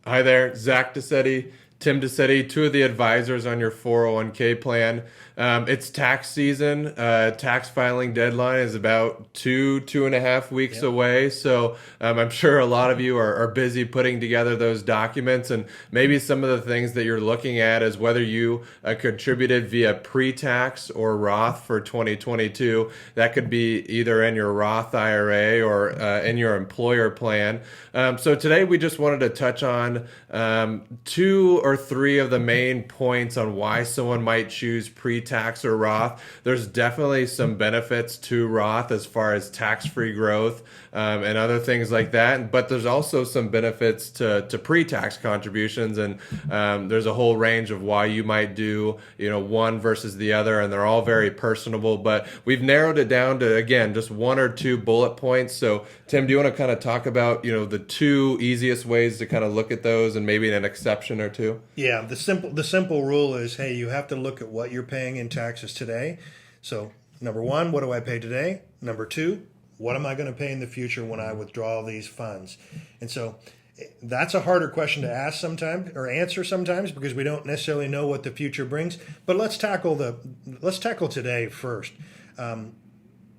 Hi there, Zach DeSetti, Tim DeSetti, two of the advisors on your 401k plan. It's tax season. Tax filing deadline is about 2.5 weeks Yep. away. So I'm sure a lot of you are busy putting together those documents. And maybe some of the things that you're looking at is whether you contributed via pre-tax or Roth for 2022. That could be either in your Roth IRA or in your employer plan. So today we just wanted to touch on two or three of the main points on why someone might choose pre-tax or Roth. There's definitely some benefits to Roth as far as tax-free growth and other things like that. But there's also some benefits to pre-tax contributions, and there's a whole range of why you might do one versus the other, and they're all very personable. But we've narrowed it down to, again, just one or two bullet points. So Tim, do you want to kind of talk about the two easiest ways to kind of look at those, and maybe an exception or two? Yeah, the simple rule is, hey, you have to look at what you're paying in taxes today. So, number one, what do I pay today? Number two, what am I going to pay in the future when I withdraw these funds? And so that's a harder question to ask sometimes or answer sometimes because we don't necessarily know what the future brings. But let's tackle today first.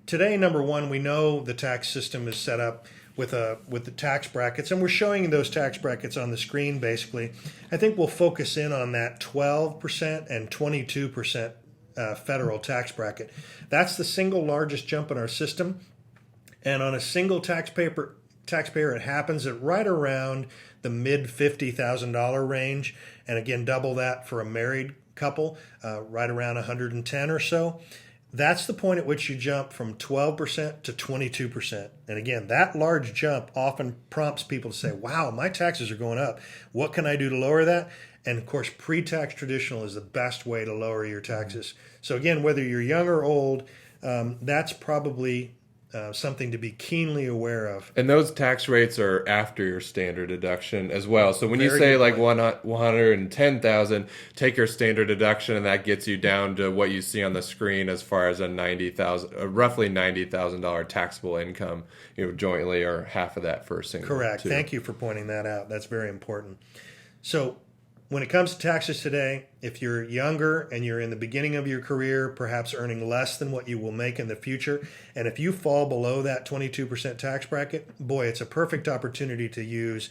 Today, number one, we know the tax system is set up with the tax brackets, and we're showing you those tax brackets on the screen. Basically, I think we'll focus in on that 12% and 22% federal tax bracket. That's the single largest jump in our system, and on a single taxpayer, it happens at right around the mid $50,000 range, and again, double that for a married couple, right around 110 or so. That's the point at which you jump from 12% to 22%. And again, that large jump often prompts people to say, wow, my taxes are going up. What can I do to lower that? And of course, pre-tax traditional is the best way to lower your taxes. So again, whether you're young or old, that's probably something to be keenly aware of. And those tax rates are after your standard deduction as well. So when you Very say good like point. 110,000, take your standard deduction, and that gets you down to what you see on the screen as far as roughly $90,000 taxable income, jointly, or half of that for a single. Correct. Too. Thank you for pointing that out. That's very important. So when it comes to taxes today, if you're younger and you're in the beginning of your career, perhaps earning less than what you will make in the future, and if you fall below that 22% tax bracket, boy, it's a perfect opportunity to use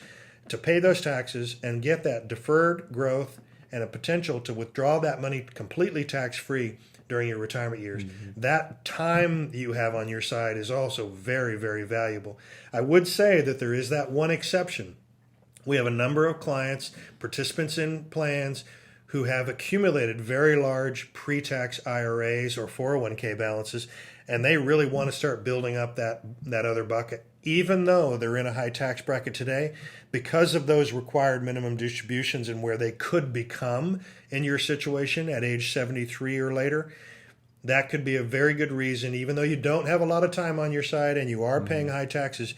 to pay those taxes and get that deferred growth and a potential to withdraw that money completely tax-free during your retirement years. Mm-hmm. That time you have on your side is also very, very valuable. I would say that there is that one exception. We have a number of clients, participants in plans, who have accumulated very large pre-tax IRAs or 401k balances, and they really want to start building up that other bucket. Even though they're in a high tax bracket today, because of those required minimum distributions and where they could become in your situation at age 73 or later, that could be a very good reason, even though you don't have a lot of time on your side and you are paying high taxes,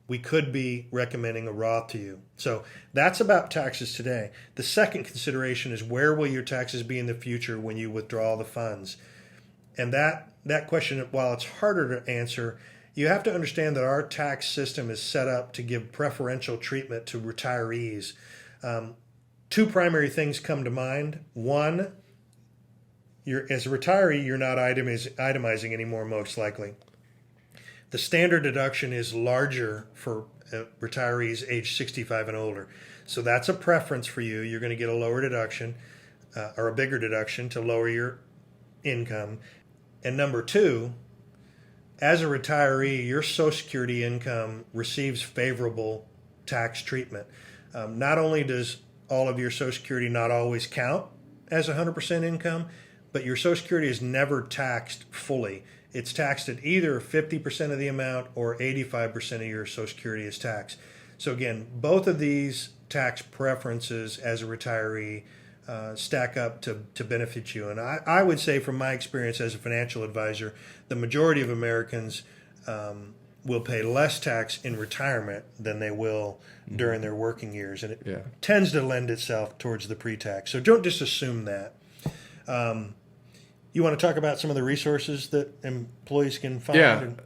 we could be recommending a Roth to you. So that's about taxes today. The second consideration is, where will your taxes be in the future when you withdraw the funds? And that question, while it's harder to answer, you have to understand that our tax system is set up to give preferential treatment to retirees. Two primary things come to mind. One, as a retiree, you're not itemizing anymore, most likely. The standard deduction is larger for retirees age 65 and older. So that's a preference for you. You're going to get a lower deduction or a bigger deduction to lower your income. And number two, as a retiree, your Social Security income receives favorable tax treatment. Not only does all of your Social Security not always count as 100% income, but your Social Security is never taxed fully. It's taxed at either 50% of the amount or 85% of your Social Security is taxed. So again, both of these tax preferences as a retiree stack up to benefit you. And I would say, from my experience as a financial advisor, the majority of Americans will pay less tax in retirement than they will during their working years. And it tends to lend itself towards the pre-tax. So don't just assume that. You want to talk about some of the resources that employees can find?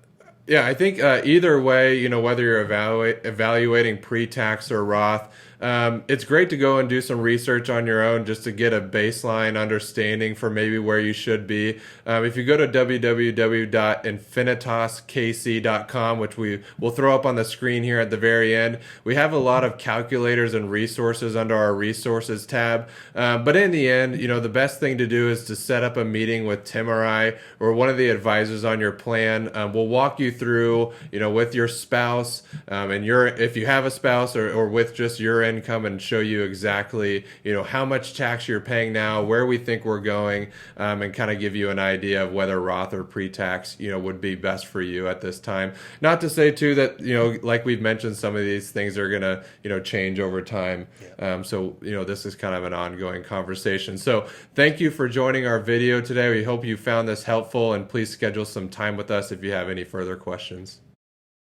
Yeah, I think either way, whether you're evaluating pre-tax or Roth, it's great to go and do some research on your own just to get a baseline understanding for maybe where you should be. If you go to www.infinitoskc.com, which we will throw up on the screen here at the very end, we have a lot of calculators and resources under our resources tab. But in the end, the best thing to do is to set up a meeting with Tim or I or one of the advisors on your plan. We'll walk you through, with your spouse and if you have a spouse or with just your income, and show you exactly, how much tax you're paying now, where we think we're going, and kind of give you an idea of whether Roth or pre-tax, would be best for you at this time. Not to say too that, like we've mentioned, some of these things are going to, change over time. Yeah. So, this is kind of an ongoing conversation. So thank you for joining our video today. We hope you found this helpful, and please schedule some time with us if you have any further questions.